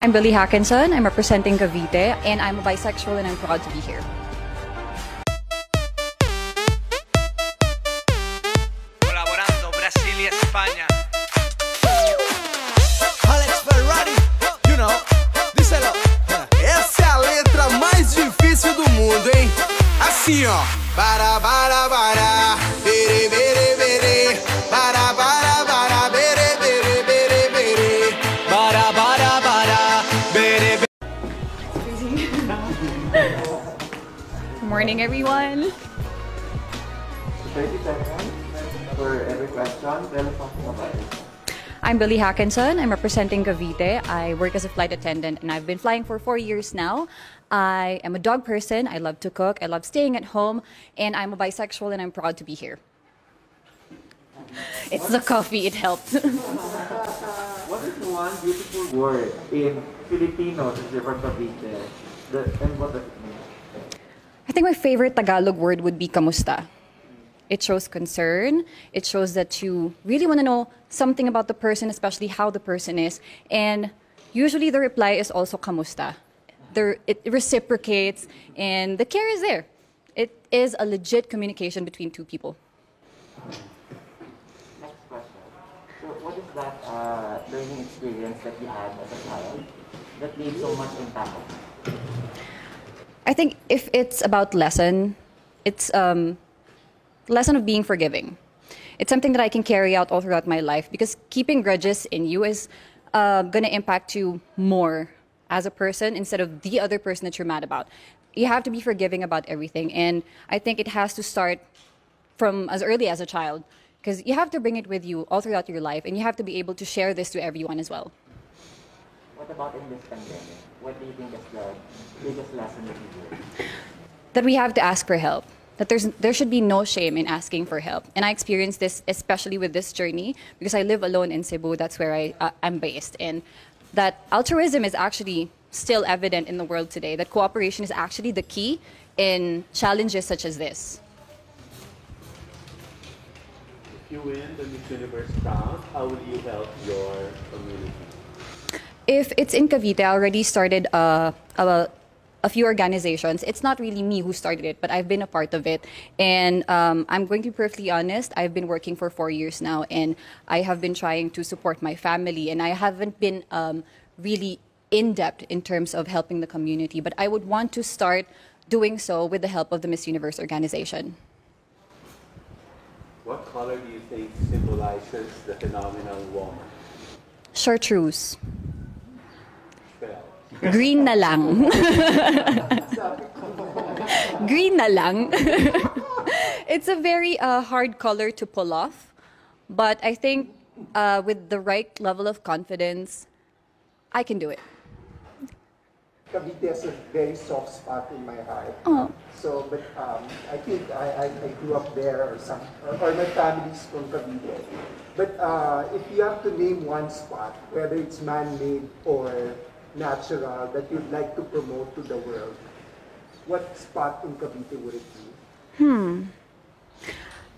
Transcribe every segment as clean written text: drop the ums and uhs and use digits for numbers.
I'm Billy Hakenson. I'm representing Cavite, and I'm a bisexual, and I'm proud to be here. Colaborando Brasil y España. Alex Ferrari, you know, díselo. Essa é a letra mais difícil do mundo, hein? Assim, ó. Bara, bara, bara, bere, bere, bere. Bara, bara, bara, bere, bere, bere, bere. Bara, bara, bara, bere, bere. Good morning, everyone. 30 seconds for every question. Tell us something about it. I'm Billy Hakenson. I'm representing Cavite. I work as a flight attendant, and I've been flying for 4 years now. I am a dog person. I love to cook. I love staying at home, and I'm a bisexual, and I'm proud to be here. It's the coffee. It helped. What is one beautiful word in Filipino since you're from Cavite? And what does it mean? I think my favorite Tagalog word would be kamusta. It shows concern. It shows that you really want to know something about the person, especially how the person is. And usually the reply is also kamusta. It reciprocates, and the care is there. It is a legit communication between two people. Next question. So what is that learning experience that you had as a child that made so much impact? I think if it's about lesson, it's lesson of being forgiving. It's something that I can carry out all throughout my life, because keeping grudges in you is going to impact you more as a person instead of the other person that you're mad about. You have to be forgiving about everything, and I think it has to start from as early as a child, because you have to bring it with you all throughout your life, and you have to be able to share this to everyone as well. What about in this pandemic? What do you think is the biggest lesson that you learned? That we have to ask for help. That there should be no shame in asking for help. And I experienced this especially with this journey because I live alone in Cebu. That's where I'm based. And that altruism is actually still evident in the world today. That cooperation is actually the key in challenges such as this. If you win the Miss Universe crown, how will you help your community? If it's in Cavite, I already started a few organizations. It's not really me who started it, but I've been a part of it. And I'm going to be perfectly honest, I've been working for 4 years now, and I have been trying to support my family, and I haven't been really in-depth in terms of helping the community, but I would want to start doing so with the help of the Miss Universe organization. What color do you think symbolizes the phenomenal woman? Chartreuse. Spell. Green na lang. Green na lang. It's a very hard color to pull off, but I think with the right level of confidence, I can do it. Cavite has a very soft spot in my heart. Oh. So, but I think I grew up there, or my family's from Cavite. But if you have to name one spot, whether it's man-made or natural, that you'd like to promote to the world, what spot in Cavite would it be?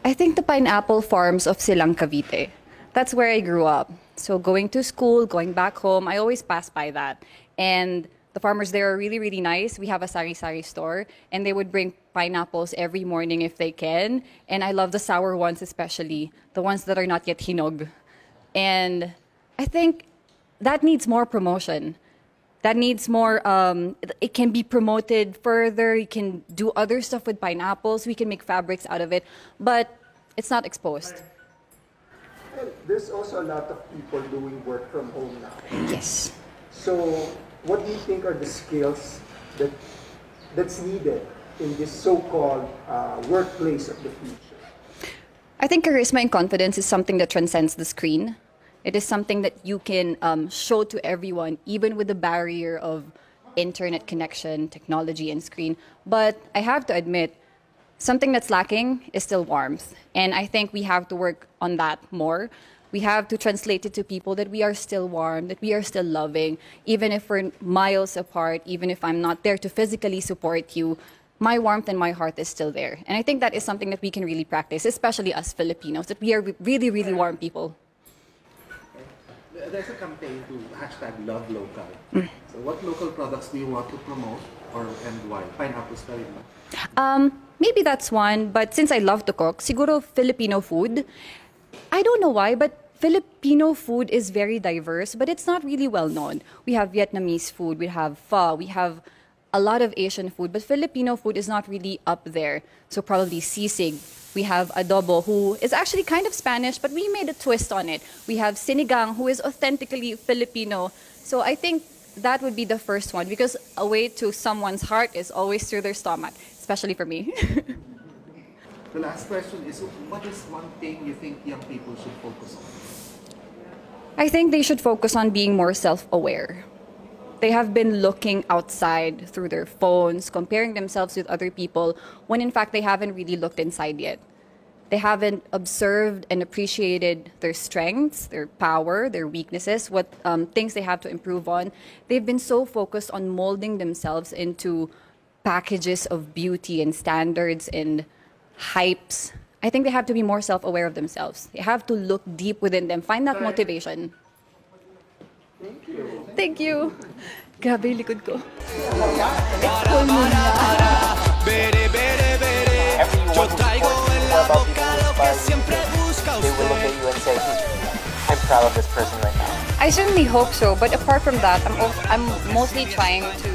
I think the pineapple farms of Silang Cavite. That's where I grew up. So going to school, going back home, I always pass by that. And the farmers there are really, really nice. We have a sari-sari store, and they would bring pineapples every morning if they can. And I love the sour ones especially, the ones that are not yet hinog. And I think that needs more promotion. That needs more, it can be promoted further. You can do other stuff with pineapples. We can make fabrics out of it, but it's not exposed. And there's also a lot of people doing work from home now. Yes. So, what do you think are the skills that's needed in this so-called workplace of the future? I think charisma and confidence is something that transcends the screen. It is something that you can show to everyone, even with the barrier of internet connection, technology, and screen. But I have to admit, something that's lacking is still warmth. And I think we have to work on that more. We have to translate it to people that we are still warm, that we are still loving, even if we're miles apart, even if I'm not there to physically support you. My warmth and my heart is still there. And I think that is something that we can really practice, especially us Filipinos, that we are really, really warm people. There's a campaign to #LoveLocal. what local products do you want to promote, and why? Pineapples pa rin ba? Maybe that's one, but since I love to cook, siguro Filipino food. I don't know why, but Filipino food is very diverse, but it's not really well known. We have Vietnamese food, we have pho, we have a lot of Asian food, but Filipino food is not really up there. So probably sisig. We have adobo, who is actually kind of Spanish, but we made a twist on it. We have sinigang, who is authentically Filipino. So I think that would be the first one, because a way to someone's heart is always through their stomach, especially for me. The last question is, what is one thing you think young people should focus on? I think they should focus on being more self-aware. They have been looking outside through their phones, comparing themselves with other people, when in fact they haven't really looked inside yet. They haven't observed and appreciated their strengths, their power, their weaknesses, what things they have to improve on. They've been so focused on molding themselves into packages of beauty and standards and hypes. I think they have to be more self-aware of themselves. They have to look deep within them, find that motivation. Thank you. Thank you. Grabe, likod ko. Yo traigo en la boca lo que siempre busca usted. They will look at you and say, I'm proud of this person right now. I certainly hope so, but apart from that, I'm mostly trying to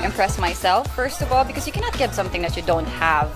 impress myself, first of all, because you cannot give something that you don't have.